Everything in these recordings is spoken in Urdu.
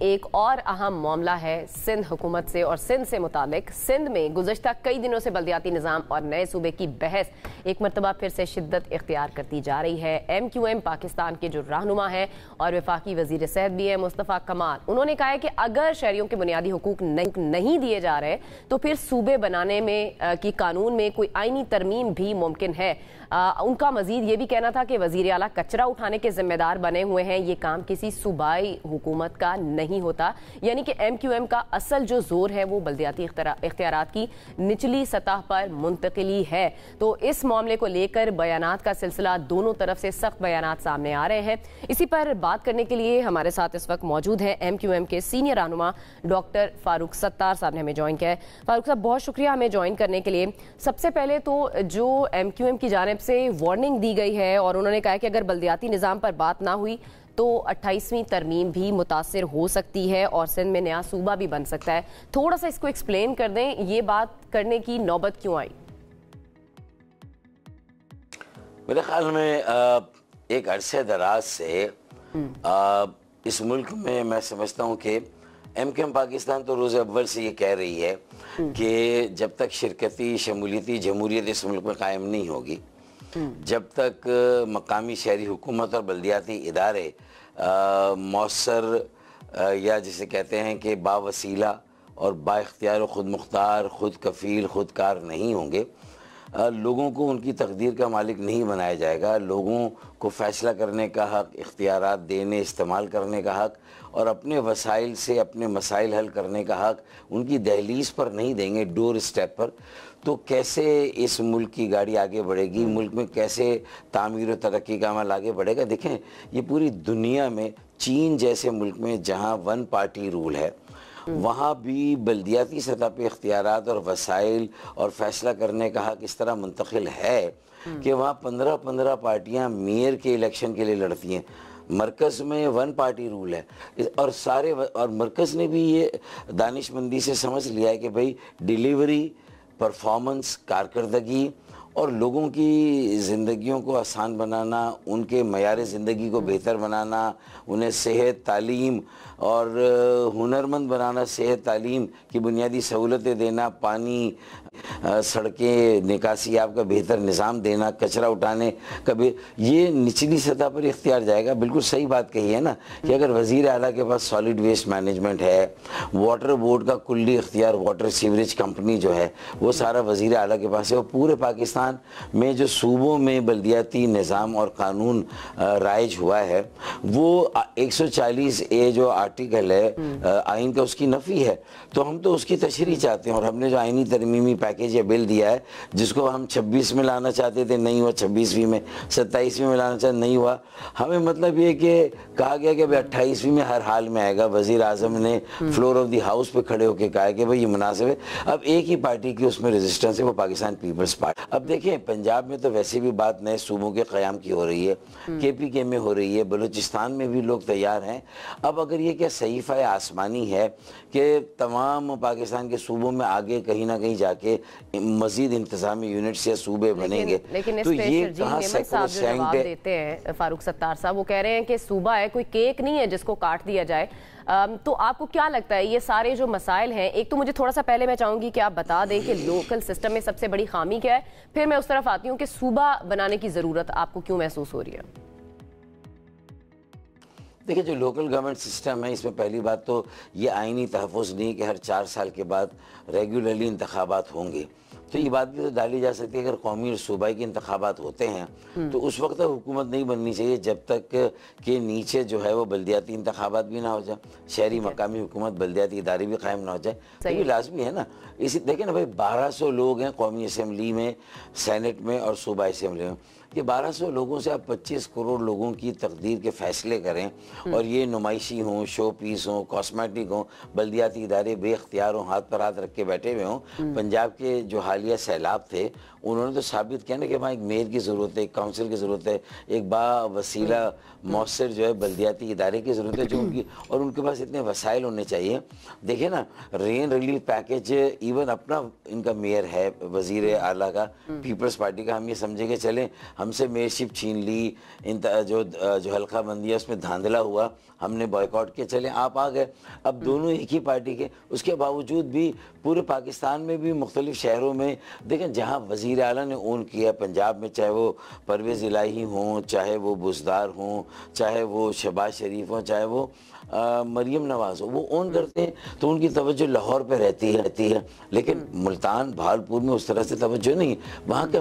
ایک اور اہم معاملہ ہے سندھ حکومت سے اور سندھ سے متعلق۔ سندھ میں گزشتہ کئی دنوں سے بلدیاتی نظام اور نئے صوبے کی بحث ایک مرتبہ پھر سے شدت اختیار کرتی جا رہی ہے۔ ایم کیو ایم پاکستان کے جو رہنما ہیں اور وفاقی وزیر صحت بھی ہیں مصطفیٰ کمال، انہوں نے کہا ہے کہ اگر شہریوں کے بنیادی حقوق نہیں دیے جا رہے تو پھر صوبے بنانے میں کی قانون میں کوئی آئینی ترمیم بھی ممکن ہے۔ ان کا مزید یہ بھی کہنا تھا کہ وزیر اعلیٰ کچرا اٹھانے کے ذمہ دار بنے ہوئے ہیں، یہ کام کسی صوبائی حکومت کا نہیں ہوتا، یعنی کہ ایم کیو ایم کا اصل جو زور ہے وہ بلدیاتی اختیارات کی نچلی سطح پر منتقلی ہے۔ تو اس معاملے کو لے کر بیانات کا سلسلہ دونوں طرف سے سخت بیانات سامنے آ رہے ہیں۔ اسی پر بات کرنے کے لیے ہمارے ساتھ اس وقت موجود ہیں ایم کیو ایم کے سینئر رہنما ڈاکٹر فاروق ستار صاحب نے ہمیں جوائن کیا ہے۔ فاروق صاحب بہت شکریہ ہمیں جوائن کرنے کے لیے۔ سب سے پہلے تو جو ایم کیو ایم کی جانب سے وارننگ دی گئی ہے اور انہوں نے کہا کہ اگر بلدیاتی نظام پر بات نہ ہوئی تو 28ویں ترمیم بھی متاثر ہو سکتی ہے اور سندھ میں نیا صوبہ بھی بن سکتا ہے۔ تھوڑا سا اس کو ایکسپلین کر دیں، یہ بات کرنے کی نوبت کیوں آئی؟ میرے خیال میں ایک عرصے دراز سے اس ملک میں سمجھتا ہوں کہ ایم کیو ایم پاکستان تو روز اول سے یہ کہہ رہی ہے کہ جب تک شرکتی شمولیتی جمہوریت اس ملک میں قائم نہیں ہوگی، جب تک مقامی شہری حکومت اور بلدیاتی ادارے مؤثر یا جسے کہتے ہیں کہ باوسیلہ اور با اختیار و خود مختار، خود کفیل، خود کار نہیں ہوں گے، لوگوں کو ان کی تقدیر کا مالک نہیں بنایا جائے گا، لوگوں کو فیصلہ کرنے کا حق، اختیارات دینے استعمال کرنے کا حق اور اپنے وسائل سے اپنے مسائل حل کرنے کا حق ان کی دہلیز پر نہیں دیں گے، ڈور اسٹیپ پر، تو کیسے اس ملک کی گاڑی آگے بڑھے گی؟ ملک میں کیسے تعمیر و ترقی کا عمل آگے بڑھے گا؟ دیکھیں، یہ پوری دنیا میں چین جیسے ملک میں جہاں ون پارٹی رول ہے، وہاں بھی بلدیاتی سطح پہ اختیارات اور وسائل اور فیصلہ کرنے کا حق اس طرح منتقل ہے کہ وہاں 15 پارٹیاں میئر کے الیکشن کے لیے لڑتی ہیں۔ مرکز میں ون پارٹی رول ہے اور مرکز نے بھی یہ دانش مندی سے سمجھ لیا ہے کہ بھئی ڈیلیوری، پرفارمنس، کارکردگی اور لوگوں کی زندگیوں کو آسان بنانا، ان کے معیار زندگی کو بہتر بنانا، انہیں صحت، تعلیم اور ہنرمند بنانا، صحت، تعلیم کی بنیادی سہولتیں دینا، پانی، سڑکیں، نکاسی آب کا بہتر نظام دینا، کچرا اٹھانے کا بھی یہ نچلی سطح پر اختیار جائے گا۔ بالکل صحیح بات کہی ہے نا کہ اگر وزیر اعلیٰ کے پاس سالڈ ویسٹ مینجمنٹ ہے، واٹر بورڈ کا کلی اختیار، واٹر سیوریج کمپنی جو ہے وہ سارا وزیر اعلیٰ کے پاس ہے، اور پورے پاکستان میں جو صوبوں میں بلدیاتی نظام اور قانون رائج ہوا ہے وہ 140A جو آرٹیکل ہے آئین کا، اس کی نفی ہے۔ تو ہم تو اس کی تشریح چاہتے ہیں، اور ہم نے جو آئینی ترمیمی پیکیج یا بل دیا ہے جس کو ہم 26 میں لانا چاہتے تھے، نہیں ہوا، 26ویں میں، 27ویں میں لانا چاہتے نہیں ہوا، ہمیں مطلب یہ کہ کہا گیا کہ 28ویں میں ہر حال میں آئے گا۔ وزیر اعظم نے فلور آف دی ہاؤس پہ کھڑے ہو کے کہا کہ بھئی یہ مناسب ہے۔ اب ایک ہی پارٹی کی اس میں ریزسٹنس ہے، وہ پاکستان پیپلز پارٹی۔ اب دیکھیں، پنجاب میں تو ویسے بھی بات نئے صوبوں کے قیام کی ہو رہی ہے، KPK میں ہو رہی ہے، بلوچستان میں بھی لوگ تیار ہیں۔ اب اگر یہ کیا صحیفہ آسمانی ہے کہ تمام پاکستان کے صوبوں میں آگے کہیں نہ کہیں جا کے مزید انتظامی یونٹس یا صوبے بنیں گے، لیکن تو یہ کہاں جواب دیتے ہیں فاروق ستار صاحب، وہ کہہ رہے ہیں کہ صوبہ ہے، کوئی کیک نہیں ہے جس کو کاٹ دیا جائے۔ تو آپ کو کیا لگتا ہے یہ سارے جو مسائل ہیں، ایک تو مجھے تھوڑا سا پہلے میں چاہوں گی کہ آپ بتا دیں کہ لوکل سسٹم میں سب سے بڑی خامی کیا ہے، پھر میں اس طرف آتی ہوں کہ صوبہ بنانے کی ضرورت آپ کو کیوں محسوس ہو رہی ہے؟ دیکھیں، جو لوکل گورنمنٹ سسٹم ہے اس میں پہلی بات تو یہ آئینی تحفظ نہیں کہ ہر 4 سال کے بعد ریگولرلی انتخابات ہوں گے۔ تو یہ بات بھی تو ڈالی جا سکتی ہے اگر قومی اور صوبائی کے انتخابات ہوتے ہیں تو اس وقت تک حکومت نہیں بننی چاہیے جب تک کہ نیچے جو ہے وہ بلدیاتی انتخابات بھی نہ ہو جائے، شہری مقامی حکومت، بلدیاتی ادارے بھی قائم نہ ہو جائے، تو یہ لازمی ہے نا۔ دیکھیں نا بھائی، 1200 لوگ ہیں قومی اسمبلی میں، سینٹ میں اور صوبائی اسمبلی میں۔ یہ 1200 لوگوں سے آپ 25 کروڑ لوگوں کی تقدیر کے فیصلے کریں، اور یہ نمائشی ہوں، شو پیس ہوں، کاسمیٹک ہوں، بلدیاتی ادارے بے اختیار ہوں، ہاتھ پر ہاتھ رکھ کے بیٹھے ہوئے ہوں۔ پنجاب کے جو حالیہ سیلاب تھے انہوں نے تو ثابت کیا نا کہ وہاں ایک میئر کی ضرورت ہے، ایک کونسل کی ضرورت ہے، ایک با وسیلہ مؤثر جو ہے بلدیاتی ادارے کی ضرورت ہے، جو ان کے پاس اتنے وسائل ہونے چاہیے۔ دیکھیں نا، رین ریلیف پیکیج ایون اپنا ان کا میئر ہے وزیر اعلیٰ کا، پیپلز پارٹی کا، ہم یہ سمجھے کہ چلیں ہم سے میئرشپ چھین لی، جو حلقہ بندی ہے اس میں دھاندلا ہوا، ہم نے بائیکاٹ کیا، چلیں آپ آ گئے، اب دونوں ایک ہی پارٹی کے، اس کے باوجود بھی پورے پاکستان میں بھی مختلف شہروں میں دیکھیں جہاں وزیر اعلیٰ نے اون کیا، پنجاب میں چاہے وہ پرویز الہی ہوں، چاہے وہ بزدار ہوں، چاہے وہ شہباز شریف ہوں، چاہے وہ مریم نواز ہو، وہ اون کرتے ہیں تو ان کی توجہ لاہور پہ رہتی ہے، لیکن ملتان بھالپور میں اس طرح سے توجہ نہیں، وہاں کا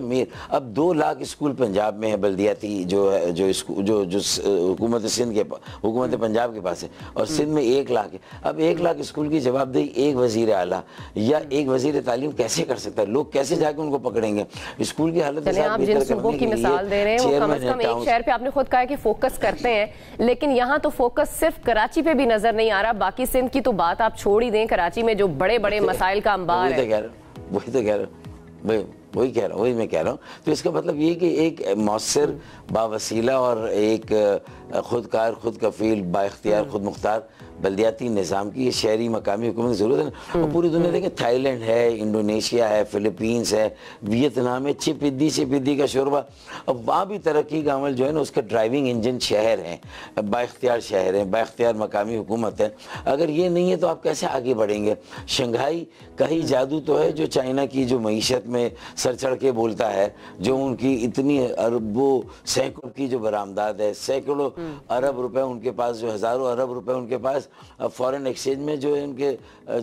اب 2 لاکھ اسکول پنجاب میں ہے بلدیاتی جو حکومت سندھ کے حکومت پنجاب کے پاس ہے، اور سندھ میں 1 لاکھ ہے، اب 1 لاکھ اسکول کی جواب دہی ایک وزیر اعلیٰ یا ایک وزیر تعلیم کیسے کر سکتا ہے؟ لوگ کیسے جا کے ان کو پکڑیں گے؟ اسکول کی حالت آپ جن صوبوں کی مثال دے رہے ہیں وہ کم از کم ایک شہر پہ آپ نے خود کہا ہے کہ فوکس کرتے ہیں، لیکن یہاں تو فوکس صرف کراچی پہ بھی نظر نہیں آ رہا، باقی سندھ کی تو بات آپ چھوڑ ہی دیں، کراچی میں جو بڑے بڑے مسائل کا انبار ہے۔ وہی میں کہہ رہا ہوں، تو اس کا مطلب یہ کہ ایک مؤثر باوسیلہ اور ایک خودکار، خود کفیل، با اختیار، خود مختار بلدیاتی نظام کی یہ شہری مقامی حکومت کی ضرورت ہے۔ اور پوری دنیا دیکھیں، تھائی لینڈ ہے، انڈونیشیا ہے، فلپینز ہے، ویتنام ہے، چپدی کا شوربہ، اب وہاں بھی ترقی کا عمل جو ہے نا اس کا ڈرائیونگ انجن شہر ہیں، با اختیار شہر ہیں، با اختیار مقامی حکومت ہے۔ اگر یہ نہیں ہے تو آپ کیسے آگے بڑھیں گے؟ شنگھائی کا ہی جادو تو ہے جو چائنا کی جو معیشت میں سر چڑھ کے بولتا ہے، جو ان کی اتنی اربوں سینکڑوں کی جو برآمدات ہے، سینکڑوں ارب روپے ان کے پاس، جو ہزاروں ارب روپے ان کے پاس فورن ایکسچینج میں جو ہے ان کے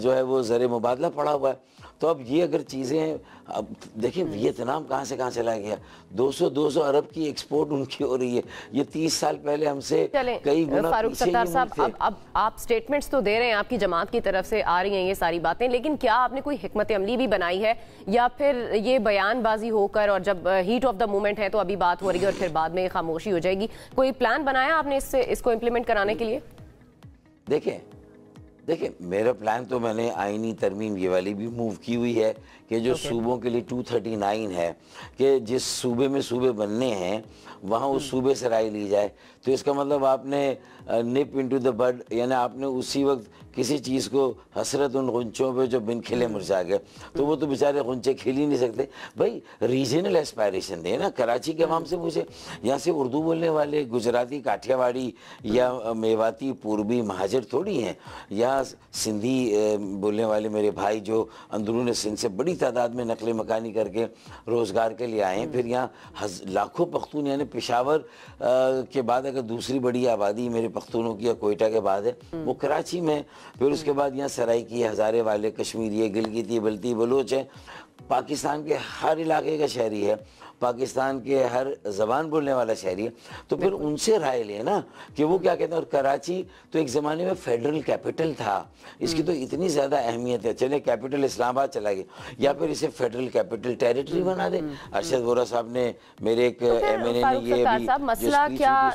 جو ہے وہ زر مبادلہ پڑا ہوا ہے۔ تو اب یہ اگر چیزیں اب دیکھیں ویتنام کہاں سے کہاں چلا گیا، 200 ارب کی ایکسپورٹ ان کی ہو رہی ہے، یہ 30 سال پہلے ہم سے کئی گنا فاروق پیچھے ستار یہ صاحب، ملک تھے۔ اب آپ سٹیٹمنٹس تو دے رہے ہیں، آپ کی جماعت کی طرف سے آ رہی ہیں یہ ساری باتیں، لیکن کیا آپ نے کوئی حکمت عملی بھی بنائی ہے، یا پھر یہ بیان بازی ہو کر اور جب ہیٹ آف دا مومنٹ ہے تو ابھی بات ہو رہی ہے اور پھر بعد میں خاموشی ہو جائے گی؟ کوئی پلان بنایا آپ نے اس کو امپلیمنٹ کرانے کے لیے؟ دیکھیں میرا پلان تو میں نے آئینی ترمیم یہ والی بھی موو کی ہوئی ہے کہ جو صوبوں کے لیے 239 ہے کہ جس صوبے میں صوبے بننے ہیں وہاں اس صوبے سے رائے لی جائے، تو اس کا مطلب آپ نے نپ انٹو دا بڈ، یعنی آپ نے اسی وقت کسی چیز کو حسرت ان غنچوں پہ جو بن کھلے مرجھا گئے، تو وہ تو بیچارے غنچے کھل ہی نہیں سکتے۔ بھائی ریجنل ایسپائریشن دیں نا، کراچی کے عوام سے پوچھیں، یہاں سے اردو بولنے والے گجراتی کاٹھیا واڑی یا میواتی پوربی مہاجر تھوڑی ہیں، یا سندھی بولنے والے میرے بھائی جو اندرون سندھ سے بڑی تعداد میں نقل مکانی کر کے روزگار کے لیے آئے ہیں، پھر یہاں لاکھوں پختون، یعنی پشاور کے بعد اگر دوسری بڑی آبادی میرے پختونوں کی یا کوئٹہ کے بعد ہے وہ کراچی میں، پھر اس کے بعد یہاں سرائکی، ہزارے والے، کشمیری، گلگیتی، بلتی، بلوچ ہیں، پاکستان کے ہر علاقے کا شہری ہے، پاکستان کے ہر زبان بولنے والا شہری ہے، تو پھر ان سے رائے لیں نا کہ وہ کیا کہتے ہیں۔ اور کراچی تو ایک زمانے میں فیڈرل کیپٹل تھا، اس کی تو اتنی زیادہ اہمیت ہے، چلے کیپٹل اسلام آباد چلا گیا، یا پھر اسے فیڈرل کیپٹل ٹیریٹری بنا دیں۔ ارشد وورا صاحب نے، میرے ایک ایم این اے نے یہ بھی مسئلہ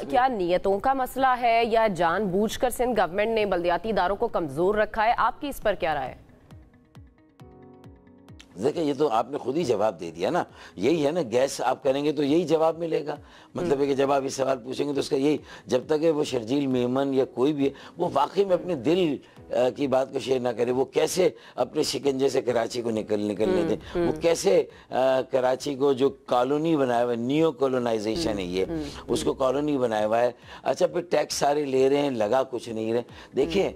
کیا نیتوں کا مسئلہ ہے، یا جان بوجھ کر سندھ گورنمنٹ نے بلدیاتی اداروں کو کمزور رکھا ہے؟ آپ کی اس پر کیا رائے ہے؟ دیکھیں یہ تو آپ نے خود ہی جواب دے دیا نا، یہی ہے نا، گیس آپ کریں گے تو یہی جواب ملے گا، مطلب ہے کہ جب آپ اس سوال پوچھیں گے تو اس کا یہی، جب تک کہ وہ شرجیل میمن یا کوئی بھی ہے وہ واقعی میں اپنے دل کی بات کو شیئر نہ کرے، وہ کیسے اپنے شکنجے سے کراچی کو نکلنے دیں، وہ کیسے کراچی کو جو کالونی بنایا ہوا ہے، نیو کولونائزیشن ہے یہ، اس کو کالونی بنایا ہوا ہے، اچھا پھر ٹیکس سارے لے رہے ہیں، لگا کچھ نہیں رہے۔ دیکھیں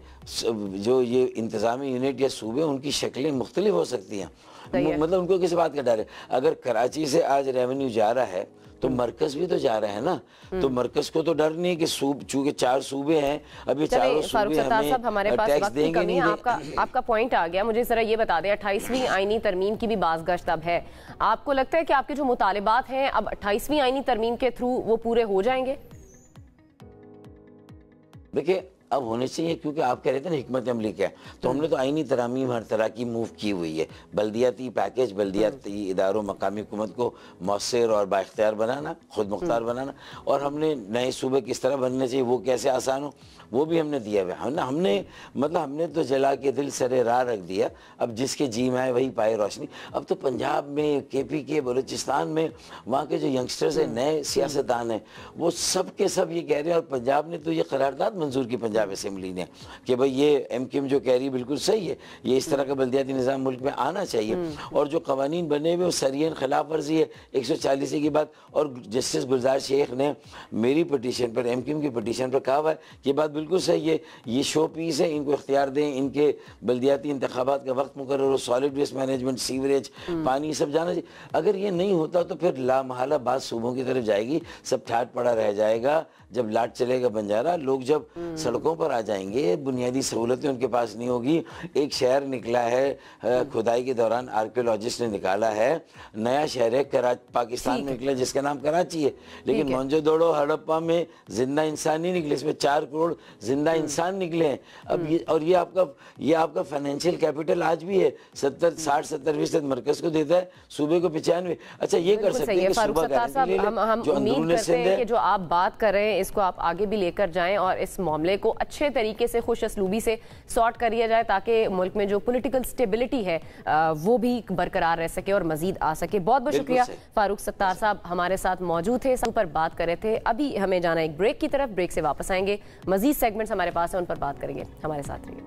جو یہ انتظامی یونٹ یا صوبے ان کی شکلیں مختلف ہو سکتی ہیں، مطلب ان کو کس بات کا ڈر ہے؟ اگر کراچی سے آج ریونیو جا رہا ہے تو مرکز بھی تو جا رہا ہے نا، تو مرکز کو تو ڈر نہیں کہ چونکہ 4 صوبے ہیں، اب یہ چاروں صوبے ہمیں ٹیکس دیں گے نہیں۔ آپ کا پوائنٹ آ گیا، مجھے ذرا یہ بتا دیں 28ویں آئینی ترمیم کی بھی باز گشت اب ہے، آپ کو لگتا ہے کہ آپ کے جو مطالبات ہیں اب 28ویں آئینی ترمیم کے تھرو وہ پورے ہو جائیں گے؟ دیکھیں اب ہونے چاہیے، کیونکہ آپ کہہ رہے تھے نا حکمت عملی کیا ہے، تو ہم نے تو آئینی ترامیم ہر طرح کی موو کی ہوئی ہے، بلدیاتی پیکیج، بلدیاتی اداروں، مقامی حکومت کو مؤثر اور بااختیار بنانا، خود مختار بنانا، اور ہم نے نئے صوبے کس طرح بننے چاہیے، وہ کیسے آسان ہو، وہ بھی ہم نے دیا ہوا ہے. ہم نے تو جلا کے دل سرے راہ رکھ دیا, اب جس کے جی میں آئے وہی پائے روشنی. اب تو پنجاب میں, کے پی کے, بلوچستان میں, وہاں کے جو ینگسٹرز ہیں, نئے سیاستدان ہیں, وہ سب کے سب یہ کہہ رہے ہیں, اور پنجاب نے تو یہ قرارداد منظور کی پنجاب اسمبلی نے کہ بھئی یہ ایم کیو ایم جو کہہ رہی بالکل صحیح ہے, یہ اس طرح کا بلدیاتی نظام ملک میں آنا چاہیے. اور جو قوانین بنے ہوئے وہ سرین خلاف ورزی ہے 140 کی بات. اور جسٹس گلزار شیخ نے میری پٹیشن پر, ایم کیو ایم کی پٹیشن پر کہا ہوا ہے کہ یہ بات بالکل صحیح ہے, یہ شو پیس ہے, ان کو اختیار دیں, ان کے بلدیاتی انتخابات کا وقت مقرر ہو, سالڈ ویسٹ مینجمنٹ, سیوریج, پانی, سب جانا چاہیے. اگر یہ نہیں ہوتا تو پھر لامحالہ بات صوبوں کی طرف جائے گی, سب ٹھاٹ پڑا رہ جائے گا. جب لاٹ چلے گا بنجارہ, لوگ جب سڑکوں پر آ جائیں گے, بنیادی سہولتیں ان کے پاس نہیں ہوگی. ایک شہر نکلا ہے کھدائی کے دوران, آرکیولوجسٹ نے نکالا ہے, نیا شہر ہے پاکستان میں نکلا جس کا نام کراچی ہے, لیکن مونجو دوڑو ہڑپا میں زندہ انسان نہیں نکلے, اس میں 4 کروڑ زندہ انسان نکلے ہیں. اب یہ آپ کا فائنینشیل کیپٹل آج بھی ہے 60-70% مرکز کو دیتا ہے, صوبے کو 95. اچھا یہ کر سکتے ہیں کہ صوبہ گارنٹی لے لے, جو اندرون سندھ ہے. کہ جو آپ بات کر رہے ہیں اس کو آپ آگے بھی لے کر جائیں اور اس معاملے کو اچھے طریقے سے خوش اسلوبی سے سارٹ کر لیا جائے تاکہ ملک میں جو پولیٹیکل سٹیبلٹی ہے وہ بھی برقرار رہ سکے اور مزید آ سکے. بہت بہت شکریہ فاروق ستار صاحب ہمارے ساتھ موجود تھے, سب پر بات کر رہے تھے. ابھی ہمیں جانا ایک بریک کی طرف, بریک سے واپس آئیں گے, مزید سیگمنٹس ہمارے پاس ہیں ان پر بات کریں گے. ہمارے ساتھ رہیے.